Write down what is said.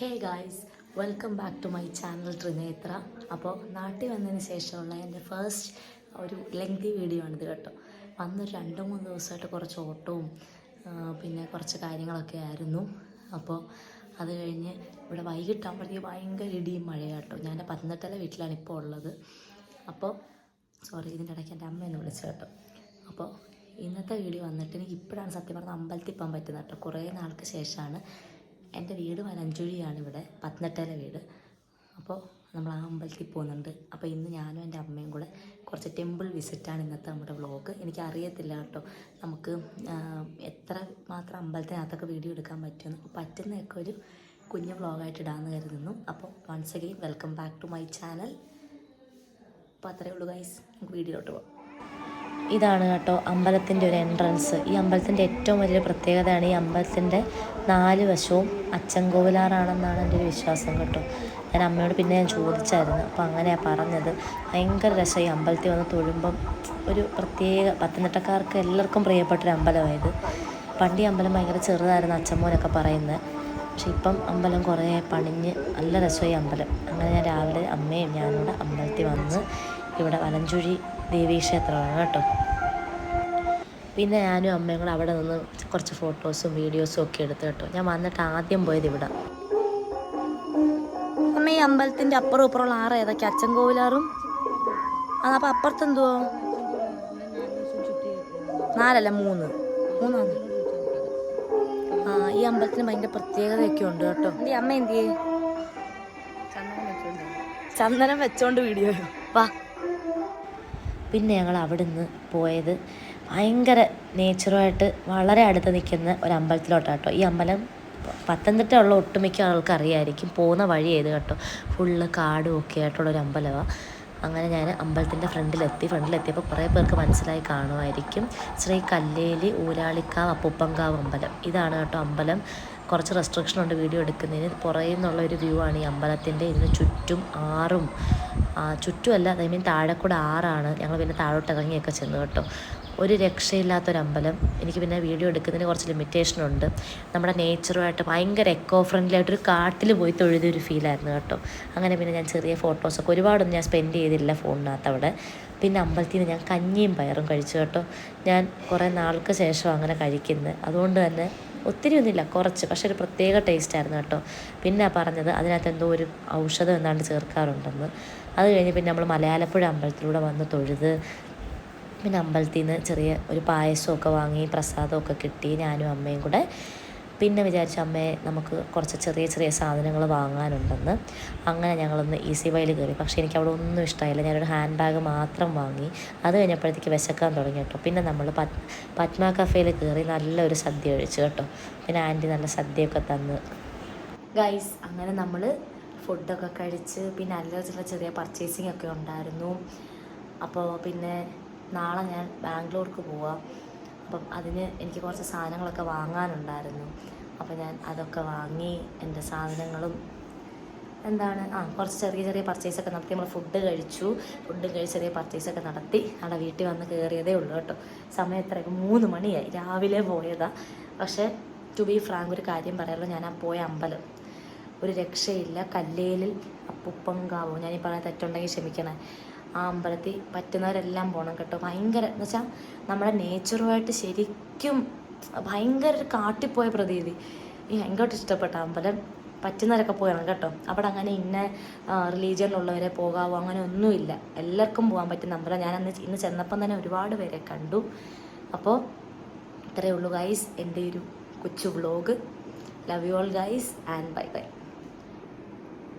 Hey guys, welcome back to my channel Trinetra. അപ്പോൾ നാട്ടിൽ വന്നതിന് ശേഷമുള്ള എൻ്റെ ഫസ്റ്റ് ഒരു ലെങ്തി വീഡിയോ ആണിത് കേട്ടോ. വന്നൊരു 2-3 ദിവസമായിട്ട് കുറച്ച് ഓട്ടവും പിന്നെ കുറച്ച് കാര്യങ്ങളൊക്കെ ആയിരുന്നു. അപ്പോൾ അത് കഴിഞ്ഞ് ഇവിടെ വൈകിട്ടാകുമ്പോഴത്തേക്ക് ഭയങ്കര ഇടിയും മഴയാട്ടോ. ഞാൻ എൻ്റെ പത്തനംതിട്ടയിലെ വീട്ടിലാണ് ഇപ്പോൾ ഉള്ളത്. അപ്പോൾ ഇതിൻ്റെ ഇടയ്ക്ക് എൻ്റെ അമ്മയെന്ന് വിളിച്ചു കേട്ടോ. അപ്പോൾ ഇന്നത്തെ വീഡിയോ വന്നിട്ട് എനിക്ക് ഇപ്പോഴാണ് സത്യം പറഞ്ഞാൽ അമ്പലത്തിൽ പോകാൻ പറ്റുന്നത് കേട്ടോ. കുറേ നാൾക്ക് ശേഷമാണ്. എൻ്റെ വീട് വലഞ്ചുഴിയാണ്, ഇവിടെ പത്തനംതിട്ടയിലെ വീട്. അപ്പോൾ നമ്മൾ ആ അമ്പലത്തിൽ പോകുന്നുണ്ട്. അപ്പോൾ ഇന്ന് ഞാനും എൻ്റെ അമ്മയും കൂടെ കുറച്ച് ടെമ്പിൾ വിസിറ്റാണ് ഇന്നത്തെ നമ്മുടെ വ്ളോഗ്. എനിക്കറിയത്തില്ല കേട്ടോ നമുക്ക് എത്ര മാത്രം അമ്പലത്തിനകത്തൊക്കെ വീഡിയോ എടുക്കാൻ പറ്റുമെന്ന്. അപ്പോൾ പറ്റുന്നതൊക്കെ ഒരു കുഞ്ഞു വ്ളോഗായിട്ട് ഇടാമെന്ന് കരുതുന്നു. അപ്പോൾ once again welcome back to my channel. അപ്പോൾ അത്രയേ ഉള്ളൂ ഗൈസ്, നമുക്ക് വീഡിയോയിലോട്ട് പോകാം. ഇതാണ് കേട്ടോ അമ്പലത്തിൻ്റെ ഒരു എൻട്രൻസ്. ഈ അമ്പലത്തിൻ്റെ ഏറ്റവും വലിയ പ്രത്യേകതയാണ് ഈ അമ്പലത്തിൻ്റെ 4 വശവും അച്ചൻകോവിലാറാണെന്നാണ് എൻ്റെ ഒരു വിശ്വാസം കേട്ടോ. ഞാൻ അമ്മയോട് പിന്നെ ചോദിച്ചായിരുന്നു, അപ്പോൾ അങ്ങനെയാണ് പറഞ്ഞത്. ഭയങ്കര രസം ഈ അമ്പലത്തിൽ വന്ന് തൊഴുമ്പം. ഒരു പ്രത്യേക പത്തനംതിട്ടക്കാർക്ക് എല്ലാവർക്കും പ്രിയപ്പെട്ടൊരു അമ്പലമായത്. പണ്ട് ഈ അമ്പലം ഭയങ്കര ചെറുതായിരുന്നു അച്ഛമ്മോനൊക്കെ പറയുന്നത്. പക്ഷെ ഇപ്പം അമ്പലം കുറേ പണിഞ്ഞ് നല്ല രസമായി അമ്പലം. അങ്ങനെ ഞാൻ രാവിലെ അമ്മയും ഞാനിവിടെ അമ്പലത്തിൽ വന്ന്, ഇവിടെ വലഞ്ചുഴി ദേവീക്ഷേത്രമാണ് കേട്ടോ. പിന്നെ ഞാനും അമ്മയും കൂടെ അവിടെ നിന്ന് കുറച്ച് ഫോട്ടോസും വീഡിയോസും ഒക്കെ എടുത്തു കേട്ടോ. ഞാൻ വന്നിട്ട് ആദ്യം പോയത് ഇവിടെ. അമ്മ ഈ അമ്പലത്തിൻ്റെ അപ്പുറം ഇപ്പുറമുള്ള ആറ് ഏതൊക്കെ? അച്ചൻകോവിലാറും അപ്പോൾ അപ്പുറത്തെന്തുവോ? 4 മൂന്നാണ്. ഈ അമ്പലത്തിന് ഭയങ്കര പ്രത്യേകതയൊക്കെ ഉണ്ട് കേട്ടോ. ഈ അമ്മ എന്ത് ചെയ്യേ? ചന്ദനം വെച്ചോണ്ട് വീഡിയോ വാ. പിന്നെ ഞങ്ങൾ അവിടെ നിന്ന് പോയത് ഭയങ്കര നേച്ചറുമായിട്ട് വളരെ അടുത്ത് നിൽക്കുന്ന ഒരു അമ്പലത്തിലോട്ടാണ് കേട്ടോ. ഈ അമ്പലം പത്തനംതിട്ട ഉള്ള ഒട്ടുമിക്ക ആൾക്ക് അറിയായിരിക്കും. പോകുന്ന വഴി ചെയ്ത് കേട്ടോ, ഫുള്ള് കാടും ഒക്കെ ആയിട്ടുള്ളൊരു അമ്പലമാണ്. അങ്ങനെ ഞാൻ അമ്പലത്തിൻ്റെ ഫ്രണ്ടിലെത്തിയപ്പോൾ കുറേ പേർക്ക് മനസ്സിലായി കാണുമായിരിക്കും. ശ്രീ കല്ലേലി ഊരാളിക്കാവ് അപ്പൂപ്പൻകാവ് അമ്പലം. ഇതാണ് കേട്ടോ അമ്പലം. കുറച്ച് റെസ്ട്രിക്ഷൻ ഉണ്ട് വീഡിയോ എടുക്കുന്നതിന്. പുറകിൽ നിന്നുള്ള ഒരു വ്യൂ ആണ് ഈ അമ്പലത്തിൻ്റെ. ഇതിന് ചുറ്റും ആറും ചുറ്റുമല്ല, താഴെ കൂടെ ആറാണ്. ഞങ്ങൾ പിന്നെ താഴോട്ട് ഇറങ്ങിയൊക്കെ ചെന്നു കേട്ടോ. ഒരു രക്ഷയില്ലാത്തൊരമ്പലം. എനിക്ക് പിന്നെ വീഡിയോ എടുക്കുന്നതിന് കുറച്ച് ലിമിറ്റേഷനുണ്ട്. നമ്മുടെ നേച്ചറുമായിട്ട് ഭയങ്കര എക്കോ ഫ്രണ്ട്ലി ആയിട്ടൊരു കാട്ടിൽ പോയി തൊഴുതൊരു ഫീലായിരുന്നു കേട്ടോ. അങ്ങനെ പിന്നെ ഞാൻ ചെറിയ ഫോട്ടോസൊക്കെ ഒരുപാടൊന്നും ഞാൻ സ്പെൻഡ് ചെയ്തില്ല ഫോണിനകത്ത് അവിടെ. പിന്നെ അമ്പലത്തിൽ നിന്ന് ഞാൻ കഞ്ഞിയും പയറും കഴിച്ചു കേട്ടോ. ഞാൻ കുറേ നാൾക്ക് ശേഷം അങ്ങനെ കഴിക്കുന്നത്. അതുകൊണ്ട് തന്നെ ഒത്തിരി ഒന്നുമില്ല, കുറച്ച്, പക്ഷെ ഒരു പ്രത്യേക ടേസ്റ്റായിരുന്നു കേട്ടോ. പിന്നെ പറഞ്ഞത് അതിനകത്ത് എന്തോ ഒരു ഔഷധം എന്താണ്ട് ചേർക്കാറുണ്ടെന്ന്. അത് കഴിഞ്ഞ് പിന്നെ നമ്മൾ മലയാലപ്പുഴ അമ്പലത്തിലൂടെ വന്ന് തൊഴുത്, പിന്നെ അമ്പലത്തിൽ നിന്ന് ചെറിയ ഒരു പായസമൊക്കെ വാങ്ങി, പ്രസാദമൊക്കെ കിട്ടി ഞാനും അമ്മയും കൂടെ. പിന്നെ വിചാരിച്ച അമ്മയെ നമുക്ക് കുറച്ച് ചെറിയ ചെറിയ സാധനങ്ങൾ വാങ്ങാനുണ്ടെന്ന്. അങ്ങനെ ഞങ്ങളൊന്ന് ഈസി വൈയിൽ കയറി. പക്ഷേ എനിക്ക് അവിടെ ഒന്നും ഇഷ്ടമായില്ല. ഞാനൊരു ഹാൻഡ് ബാഗ് മാത്രം വാങ്ങി. അത് കഴിഞ്ഞപ്പോഴത്തേക്ക് വിശക്കാൻ തുടങ്ങി കേട്ടോ. പിന്നെ നമ്മൾ പത്മ കഫേയിൽ കയറി നല്ലൊരു സദ്യ കഴിച്ചു കേട്ടോ. പിന്നെ ആൻറ്റി നല്ല സദ്യയൊക്കെ തന്ന് ഗൈസ്. അങ്ങനെ നമ്മൾ ഫുഡൊക്കെ കഴിച്ച് പിന്നെ അല്ലറ ചെറിയ പർച്ചേസിങ് ഒക്കെ ഉണ്ടായിരുന്നു. അപ്പോൾ പിന്നെ നാളെ ഞാൻ ബാംഗ്ലൂർക്ക് പോവാം. അപ്പം അതിന് എനിക്ക് കുറച്ച് സാധനങ്ങളൊക്കെ വാങ്ങാനുണ്ടായിരുന്നു. അപ്പോൾ ഞാൻ അതൊക്കെ വാങ്ങി. എൻ്റെ സാധനങ്ങളും കുറച്ച് ചെറിയ പർച്ചേസൊക്കെ നടത്തി. നമ്മൾ ഫുഡ് കഴിച്ച് ചെറിയ പർച്ചേസൊക്കെ നടത്തി അവിടെ വീട്ടിൽ വന്ന് കയറിയതേ ഉള്ളൂ കേട്ടോ. സമയം എത്രയൊക്കെ 3 മണിയായി. രാവിലെ പോയതാണ്. പക്ഷേ ടു ബി ഫ്രാങ്ക് ഒരു കാര്യം പറയാമല്ലോ, ഞാൻ ആ പോയ അമ്പലം ഒരു രക്ഷയില്ല. കല്ലേലിൽ അപ്പൂപ്പൻകാവോ, ഞാനീ പറയാൻ തെറ്റുണ്ടെങ്കിൽ ക്ഷമിക്കണേ. ആ അമ്പലത്തിൽ പറ്റുന്നവരെല്ലാം പോകണം കേട്ടോ. ഭയങ്കര എന്ന് വെച്ചാൽ നമ്മുടെ നേച്ചറുമായിട്ട് ശരിക്കും ഭയങ്കര ഒരു കാട്ടിപ്പോയ പ്രതീതി. ഭയങ്കരമായിട്ട് ഇഷ്ടപ്പെട്ട അമ്പലം. പറ്റുന്നവരൊക്കെ പോകണം കേട്ടോ. അവിടെ അങ്ങനെ ഇന്ന റിലീജിയനിലുള്ളവരെ പോകാവോ അങ്ങനെ ഒന്നുമില്ല. എല്ലാവർക്കും പോകാൻ പറ്റുന്ന അമ്പലം. ഞാൻ ഇന്ന് ചെന്നപ്പം തന്നെ ഒരുപാട് പേരെ കണ്ടു. അപ്പോൾ ഇത്രയേ ഉള്ളൂ ഗൈസ് എൻ്റെ ഒരു കൊച്ചു vlog. Love you all guys and bye bye.